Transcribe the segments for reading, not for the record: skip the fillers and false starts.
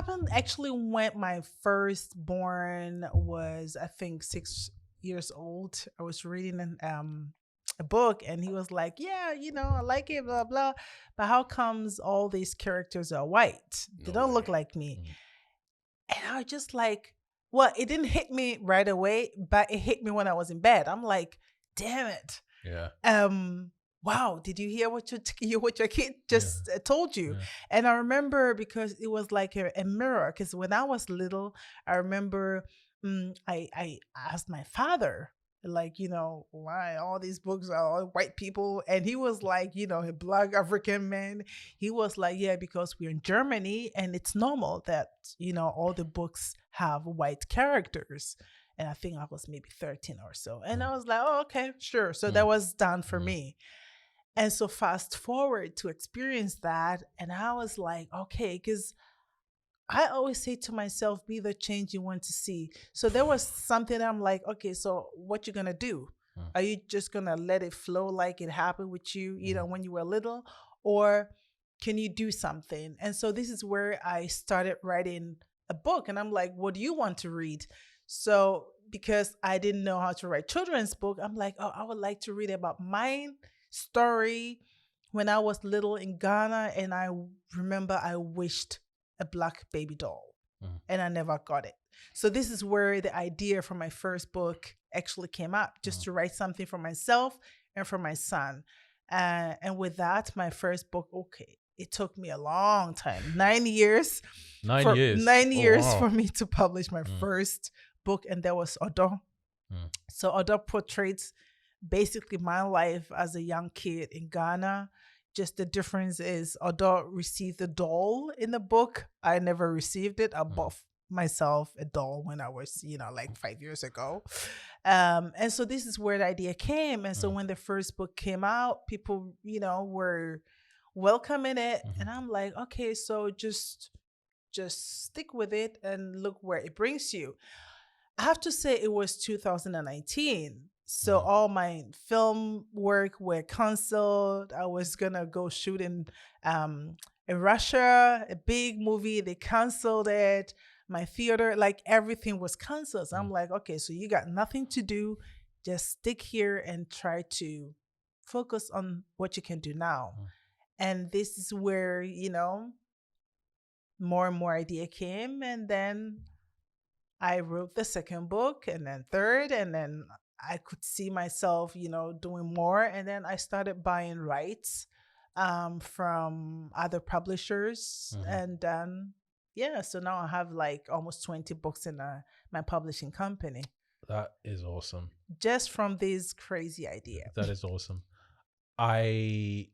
happened actually when my firstborn was, I think, 6 years old. I was reading a book, and he was like, "Yeah, I like it, blah blah, but how comes all these characters are white? They No don't look way. like me." Mm. And I was just like, well, it didn't hit me right away, but it hit me when I was in bed. I'm like, damn it. Yeah. Wow, did you hear what your kid Yeah. just told you? Yeah. And I remember, because it was like a mirror. Because when I was little, I remember I asked my father, like, why all these books are all white people? And he was like, a black African man. He was like, yeah, because we're in Germany and it's normal that, all the books have white characters. And I think I was maybe 13 or so. And Mm. I was like, oh, okay, sure. So that Mm. was done for Mm. me. And so fast forward to experience that. And I was like, okay, because I always say to myself, be the change you want to see. So there was something I'm like, okay, so what you gonna do? Mm. Are you just gonna let it flow like it happened with you, Mm. when you were little? Or can you do something? And so this is where I started writing a book. And I'm like, what do you want to read? So because I didn't know how to write children's book, I'm like, oh, I would like to read about my story when I was little in Ghana. And I remember I wished a black baby doll, Mm. and I never got it. So this is where the idea for my first book actually came up, just Mm. to write something for myself and for my son. And with that, my first book, okay, it took me a long time, 9 years, 9 years. 9 years Oh, for wow. me to publish my Mm. first book, and that was Odo. Mm. So Odo portrays basically my life as a young kid in Ghana. Just the difference is Odo received a doll in the book. I never received it. I Mm. bought myself a doll when I was, like 5 years ago. And so this is where the idea came. And so Mm. when the first book came out, people, were welcoming it. Mhm. And I'm like, okay, so just stick with it and look where it brings you. I have to say it was 2019. So Mm. all my film work were canceled. I was gonna go shoot in Russia, a big movie. They canceled it. My theater, like everything was canceled. So I'm Mm. like, okay, so you got nothing to do. Just stick here and try to focus on what you can do now. Mm. And this is where, more and more idea came. And then I wrote the second book, and then third, and then I could see myself, doing more. And then I started buying rights from other publishers. Mhm. And yeah, so now I have like almost 20 books in my publishing company That is awesome. just from this crazy idea. That is awesome. I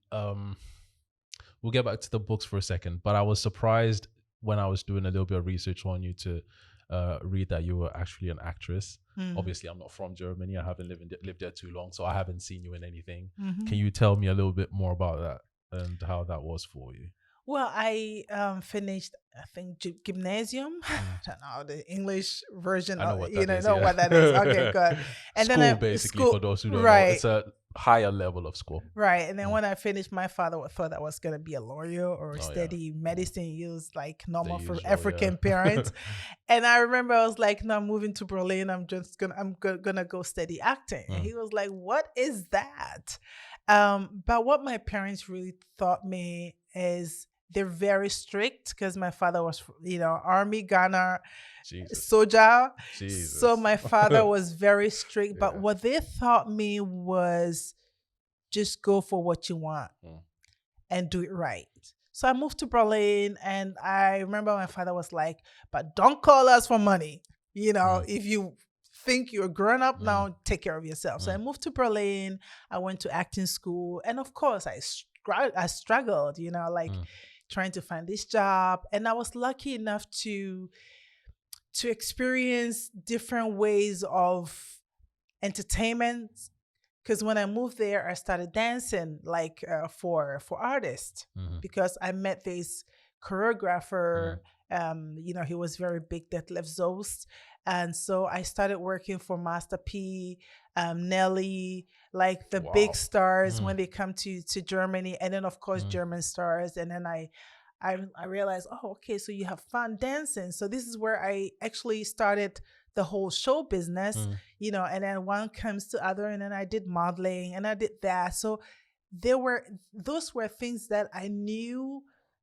we'll get back to the books for a second, but I was surprised when I was doing a little bit of research on you to read that you were actually an actress. Mm. Obviously, I'm not from Germany. I haven't lived there too long, so I haven't seen you in anything. Mhm. Can you tell me a little bit more about that and how that was for you? Well, I finished, I think, gymnasium. I don't know the English version. I know Of, what you that know, is. know Yeah. what that is. Okay, good. And then School, I basically, school, for those who don't know, right, it's a higher level of school. right. And then Mm. when I finished, my father thought I was gonna be a lawyer or Oh, yeah. study medicine. He was like normal for usual, African yeah. parents. And I remember I was like, "No, I'm moving to Berlin. I'm gonna go study acting." And he was like, "What is that?" But what my parents really taught me is they're very strict, because my father was, Army Ghana Jesus. soldier. Jesus. So my father was very strict. But Yeah. what they taught me was just go for what you want Mm. and do it right. So I moved to Berlin, and I remember my father was like, "But don't call us for money. If you think you're grown up now, take care of yourself." So I moved to Berlin. I went to acting school, and of course, I struggled. Trying to find this job, and I was lucky enough to experience different ways of entertainment. Because when I moved there, I started dancing like for artists, Mhm. because I met this choreographer. He was very big, Detlef Zost. And so I started working for Master P, Nelly, like the Wow. big stars when they come to Germany. And then, of course, Mm. German stars. And then I realized, oh, okay, so you have fun dancing. So this is where I actually started the whole show business, Mm, and then one comes to other, and then I did modeling and I did that. So there were those were things that I knew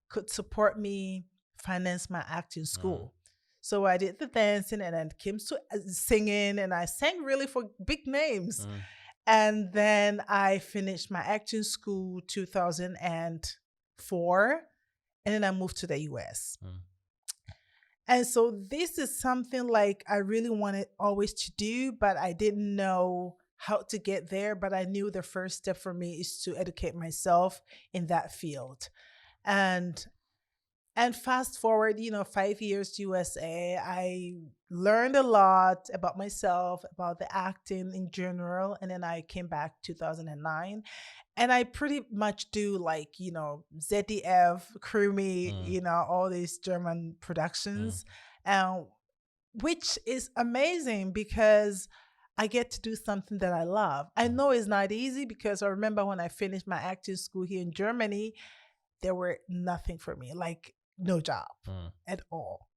could support me finance my acting mm, school. So I did the dancing and then came to singing, and I sang really for big names. mm, And then I finished my acting school 2004, and then I moved to the US. mm, And so this is something like I really wanted always to do, but I didn't know how to get there. But I knew the first step for me is to educate myself in that field. And fast forward, 5 years USA, I learned a lot about myself, about the acting in general. And then I came back 2009. And I pretty much do like, ZDF, Krimi, mm, all these German mm, productions, um, which is amazing because I get to do something that I love. I mm, know it's not easy because I remember when I finished my acting school here in Germany, there were nothing for me, like no job mm. at all.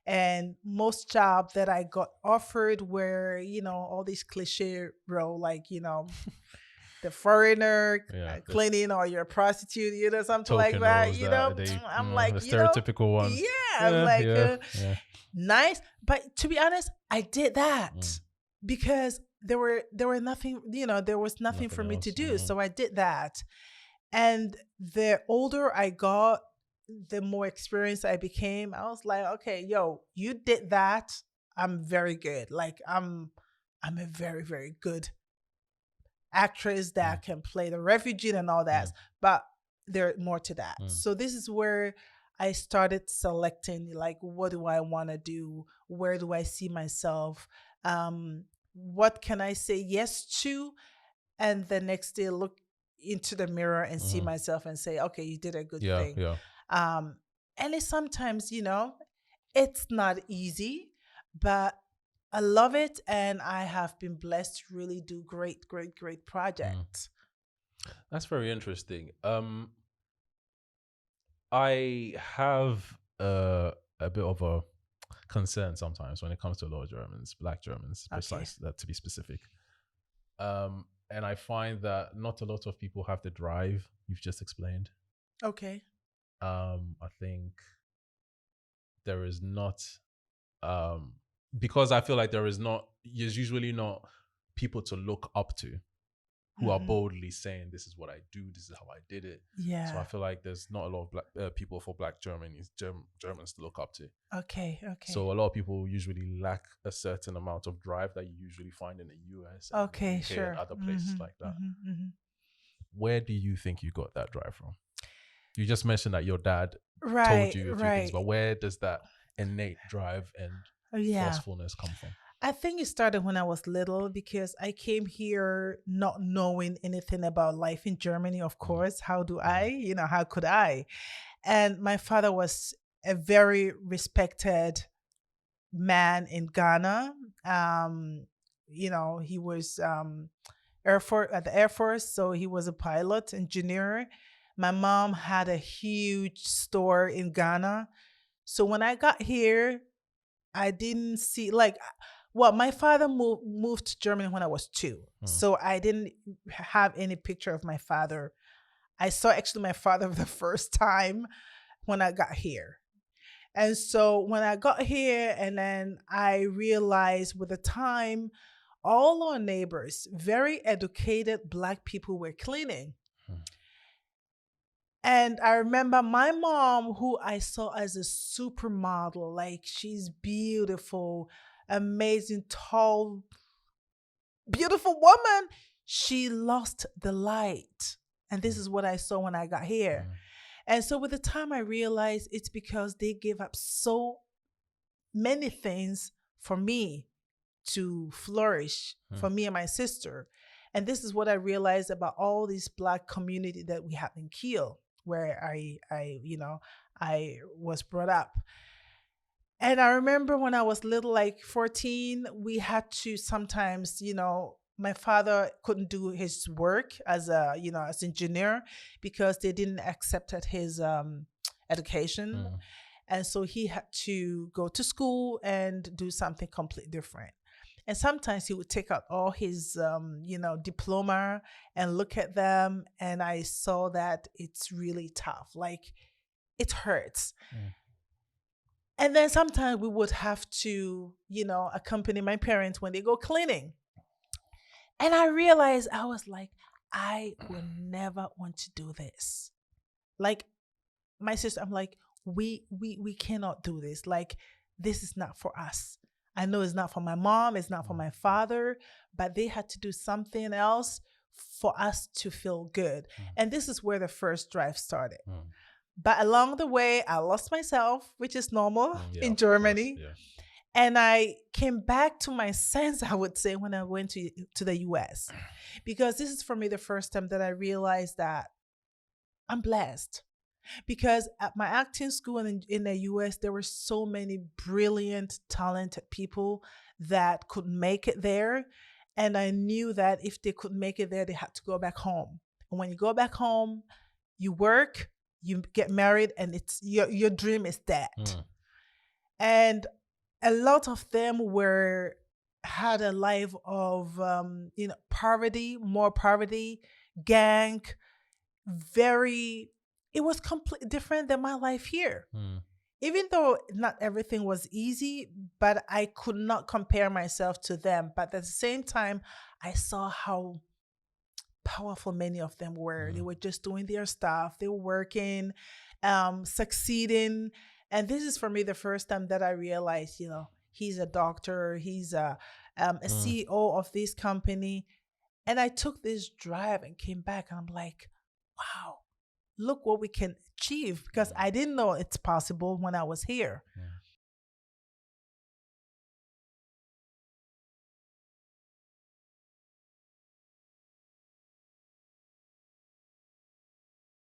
And most jobs that I got offered were, all these cliche role, like, the foreigner Yeah, the cleaning, or you're a prostitute, something like token that, roles that they, I'm like, the stereotypical ones. yeah, I'm Yeah, like, yeah, yeah. nice. But to be honest, I did Mm, that because there were nothing, there was nothing nothing for me to else. do. So I did that. And the older I got, the more experienced I became. I was like, okay, yo, you did that. I'm very good. Like I'm a very, very good actress Mm, that can play the refugee and all that. mm, But there's more to that. mm, So this is where I started selecting, like, what do I want to do? Where do I see myself? What can I say yes to? And the next day look into the mirror and see mhm. myself and say, okay, you did a good Yeah, thing. yeah. Um, and it's sometimes, it's not easy, but I love it, and I have been blessed to really do great, great, great Mm. projects. That's very interesting. I have a bit of a concern sometimes when it comes to a lot of Germans, Black Germans, Okay. precise that to be specific. And I find that not a lot of people have the drive you've just explained. Okay. I think there is not, um, because I feel like there's usually not people to look up to who are Hmm. boldly saying, "This is what I do. This is how I did it." So I Yeah. feel like there's not a lot of black people for Black Germans to look up to. Okay. Okay. So a lot of people usually lack a certain amount of drive that you usually find in the US and in the Okay. UK and Sure. other places Hmm. like that. Hmm. Hmm. Where do you think you got that drive from? You just mentioned that your dad told Right. you a few things, Right. but where does that innate drive and Yeah. forcefulness come from? I think it started when I was little because I came here not knowing anything about life in Germany, of Mm, course. How do I? mm, How could I? And my father was a very respected man in Ghana. He was Air Force at the Air Force, so he was a pilot engineer. My mom had a huge store in Ghana. So when I got here, I didn't see like well, my father moved to Germany when I was 2. mm, So I didn't have any picture of my father. I saw actually my father the first time when I got here. And so when I got here, and then I realized with the time, all our neighbors, very educated Black people, were cleaning. mm, And I remember my mom, who I saw as a supermodel, like she's beautiful, amazing, tall, beautiful woman. She lost the light. And this mm, is what I saw when I got here. mm, And so with the time I realized it's because they gave up so many things for me to flourish, mm, for me and my sister. And this is what I realized about all this Black community that we have in Kiel, where I was brought up. And I remember when I was little, like 14, we had to sometimes, my father couldn't do his work as as engineer because they didn't accept his education. Mm. And so he had to go to school and do something completely different. And sometimes he would take out all his, diploma and look at them. And I saw that it's really tough. Like, it hurts. Mm. And then sometimes we would have to, accompany my parents when they go cleaning. And I realized, I was like, I will never want to do this. Like, my sister, I'm like, we cannot do this. Like, this is not for us. I know it's not for my mom, it's not for Mm. my father, but they had to do something else for us to feel good. Mm. And this is where the first drive started. Mm. But along the way, I lost myself, which is normal Yeah, in of course. Germany. Yeah. And I came back to my sense, I would say, when I went to the US. Because this is for me the first time that I realized that I'm blessed. Because at my acting school in the US, there were so many brilliant, talented people that could make it there. And I knew that if they could make it there, they had to go back home. And when you go back home, you work, you get married, and it's your dream is dead. Mm. And a lot of them were had a life of poverty, more poverty, gang, very it was completely different than my life here. Mm. Even though not everything was easy, but I could not compare myself to them. But at the same time, I saw how powerful many of them were. They Mm. were just doing their stuff, they were working, succeeding. And this is for me the first time that I realized, he's a doctor, he's a Mm. CEO of this company. And I took this drive and came back, and I'm like, wow, look what we can achieve, because I didn't know it's possible when I was here. Mm.